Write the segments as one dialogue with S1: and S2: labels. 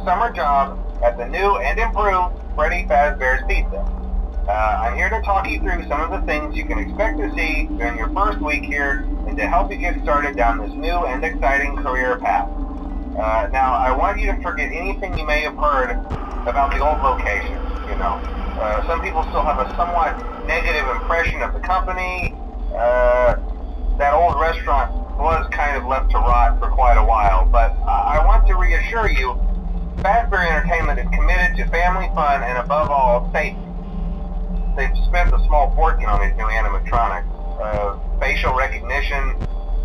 S1: summer job at the new and improved Freddy Fazbear's Pizza. I'm here to talk you through some of the things you can expect to see during your first week here and to help you get started down this new and exciting career path. Now, I want you to forget anything you may have heard about the old location. Some people still have a somewhat negative impression of the company. That old restaurant was kind of left to rot for quite a while, but I want to reassure you, Fazbear Entertainment is committed to family fun and above all, safety. They've spent a small fortune on these new animatronics. Facial recognition,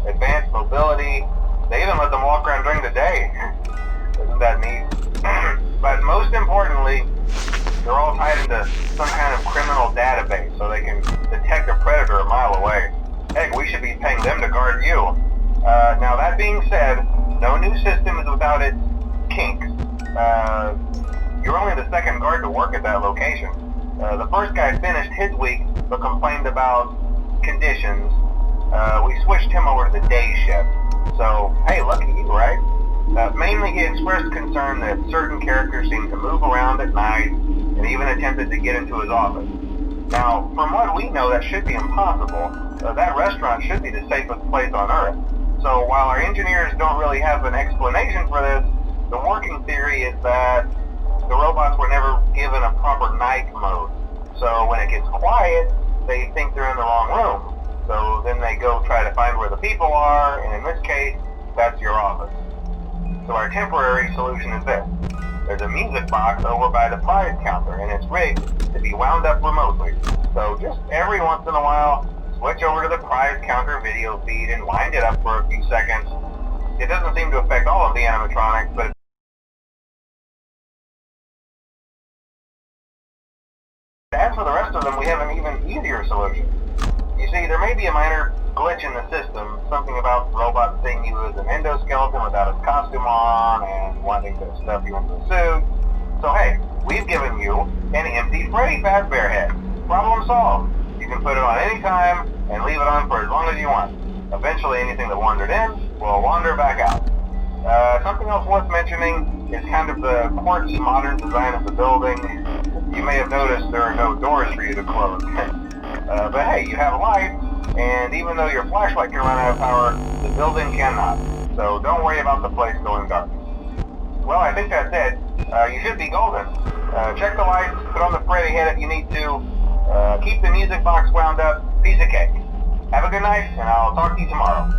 S1: advanced mobility, they even let them walk around during the day. Isn't that neat? But most importantly, they're all tied into some kind of criminal database so they can detect a predator a mile away. Heck, we should be paying them to guard you. Now that being said, no new system is without its kinks. You're only the second guard to work at that location. The first guy finished his week but complained about conditions. We switched him over to the day shift. So, hey, lucky you, right? Mainly he expressed concern that certain characters seemed to move around at night and even attempted to get into his office. Now, from what we know, that should be impossible. That restaurant should be the safest place on Earth. So while our engineers don't really have an explanation for this, the working theory is that the robots were never given a proper night mode. So when it gets quiet, they think they're in the wrong room. So then they go try to find where the people are, and in this case, that's your office. So our temporary solution is this. There's a music box over by the prize counter, and it's rigged to be wound up remotely. So just every once in a while, switch over to the prize counter video feed and wind it up for a few seconds. It doesn't seem to affect all of the animatronics, but as for the rest of them, we have an even easier solution. You see, there may be a minor glitch in the system, something about the robot seeing you as an endoskeleton without its costume on and wanting to stuff you into a suit. So hey, we've given you an empty Freddy Fazbear head. Problem solved. You can put it on any time and leave it on for as long as you want. Eventually anything that wandered in will wander back out. Something else worth mentioning is kind of the quirky modern design of the building. You may have noticed there are no doors for you to close. But hey, you have lights, and even though your flashlight can run out of power, the building cannot. So don't worry about the place going dark. Well, I think that's it. You should be golden. Check the lights, put on the Freddy head if you need to. Keep the music box wound up. Piece of cake. Have a good night, and I'll talk to you tomorrow.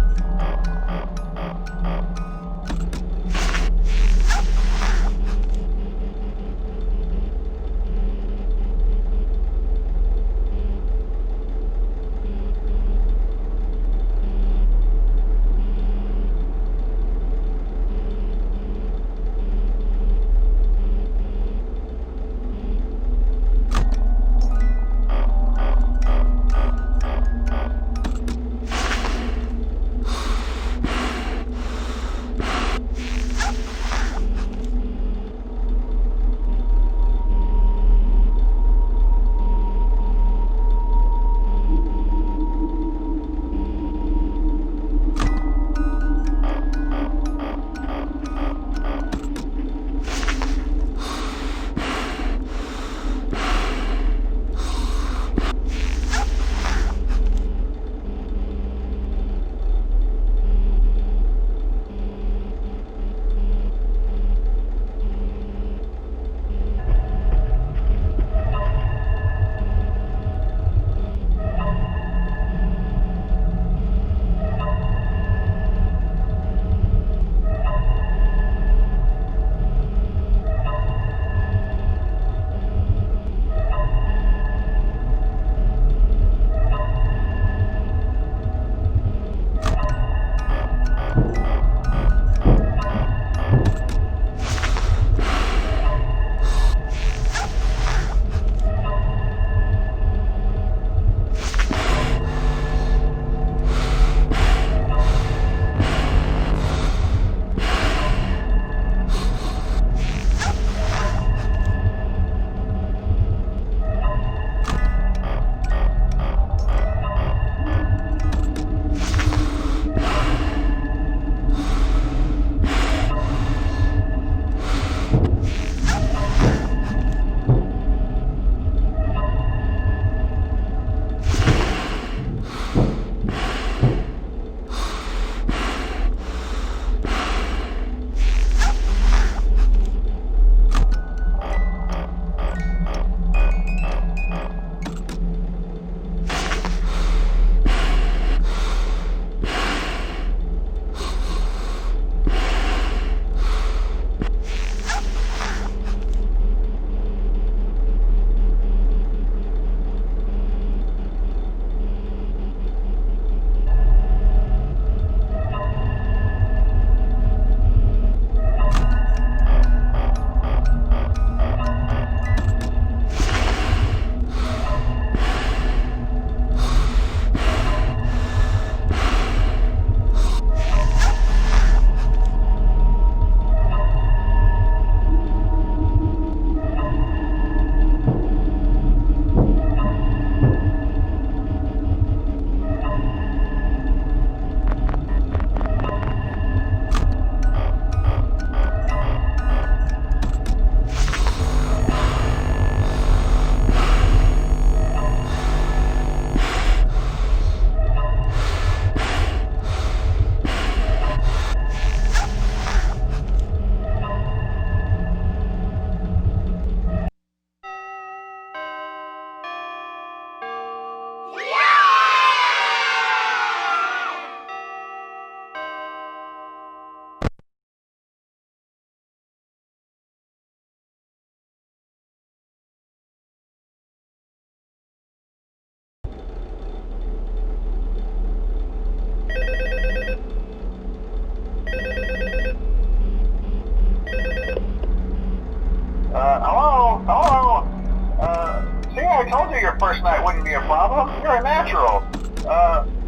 S1: problem. You're a natural.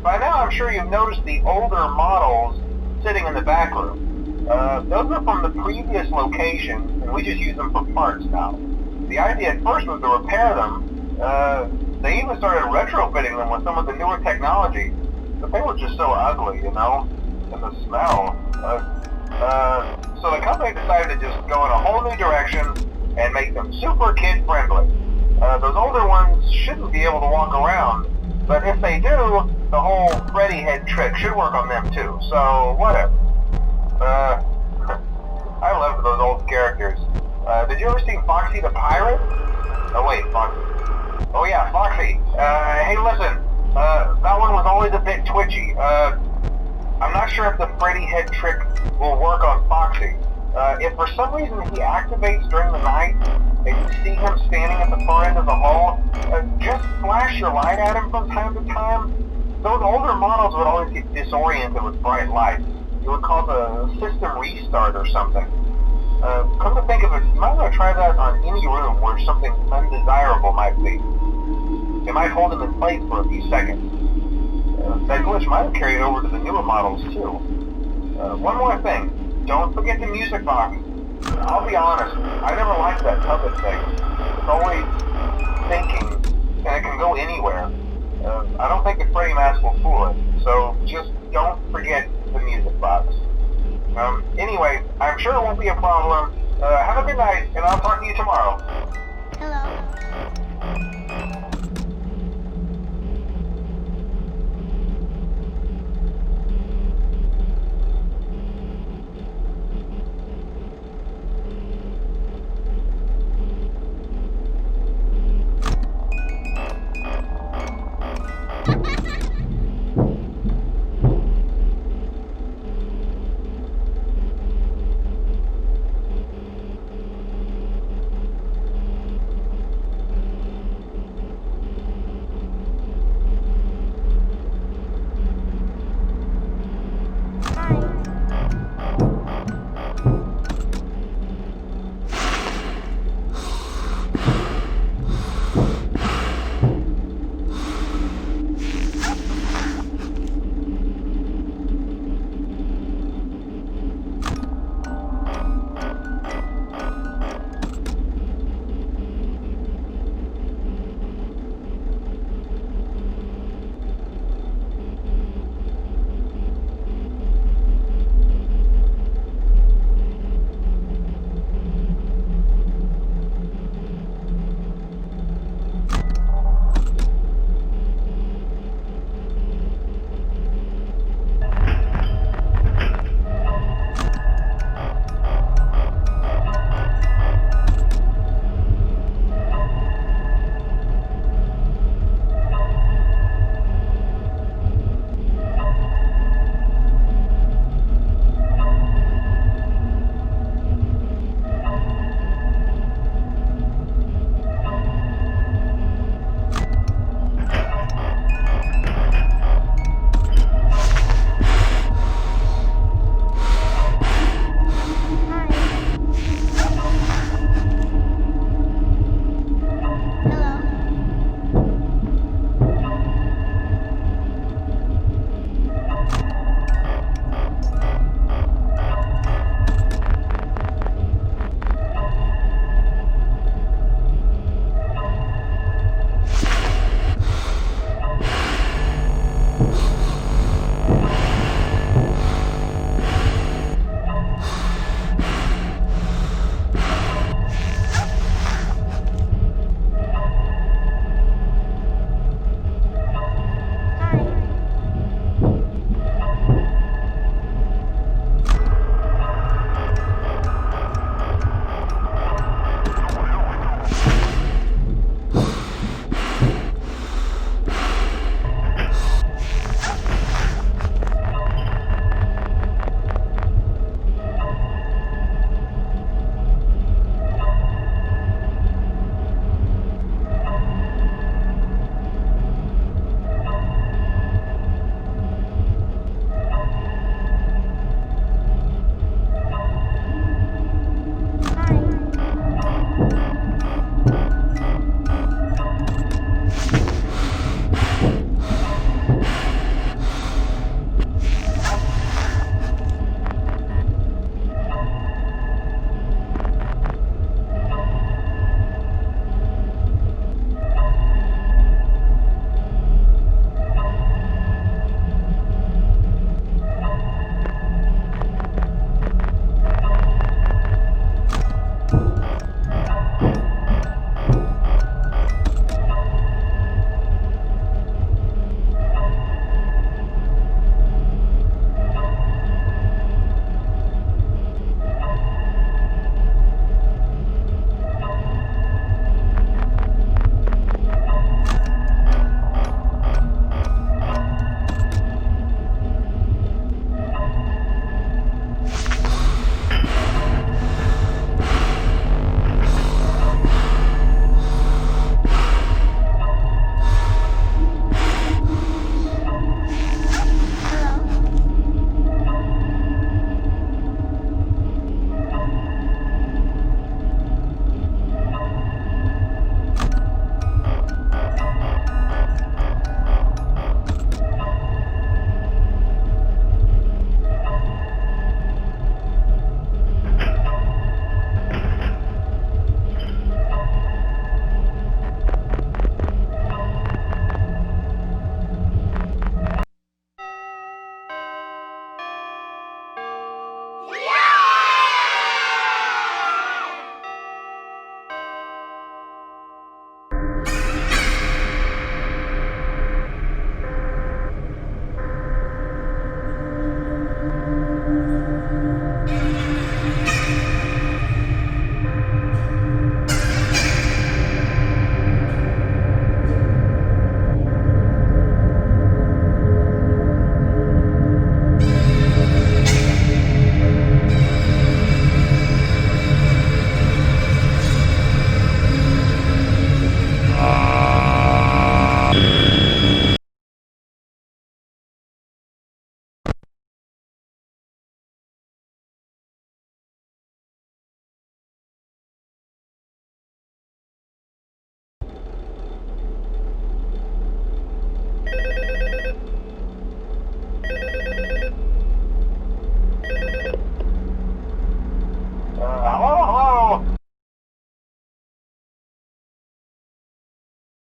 S1: By now I'm sure you've noticed the older models sitting in the back room. Those are from the previous location, and we just use them for parts now. The idea at first was to repair them. They even started retrofitting them with some of the newer technology, but they were just so ugly, you know, and the smell. So the company decided to just go in a whole new direction and make them super kid-friendly. Those older ones shouldn't be able to walk around, but if they do, the whole Freddy head trick should work on them too, so whatever. I loved those old characters. Did you ever see Foxy the Pirate? Oh wait, Foxy. Oh yeah, Foxy. Hey listen, that one was always a bit twitchy. I'm not sure if the Freddy head trick will work on Foxy. If for some reason he activates during the night, and you see him standing at the far end of the hall, just flash your light at him from time to time. Those older models would always get disoriented with bright lights. It would cause a system restart or something. Come to think of it, you might want to try that on any room where something undesirable might be. It might hold him in place for a few seconds. That glitch might have carried over to the newer models too. One more thing. Don't forget the music box. I'll be honest, I never liked that puppet thing. It's always thinking, and it can go anywhere. I don't think the Freddy mask will fool it, so just don't forget the music box. Anyway, I'm sure it won't be a problem. Have a good night, and I'll talk to you tomorrow.
S2: Hello.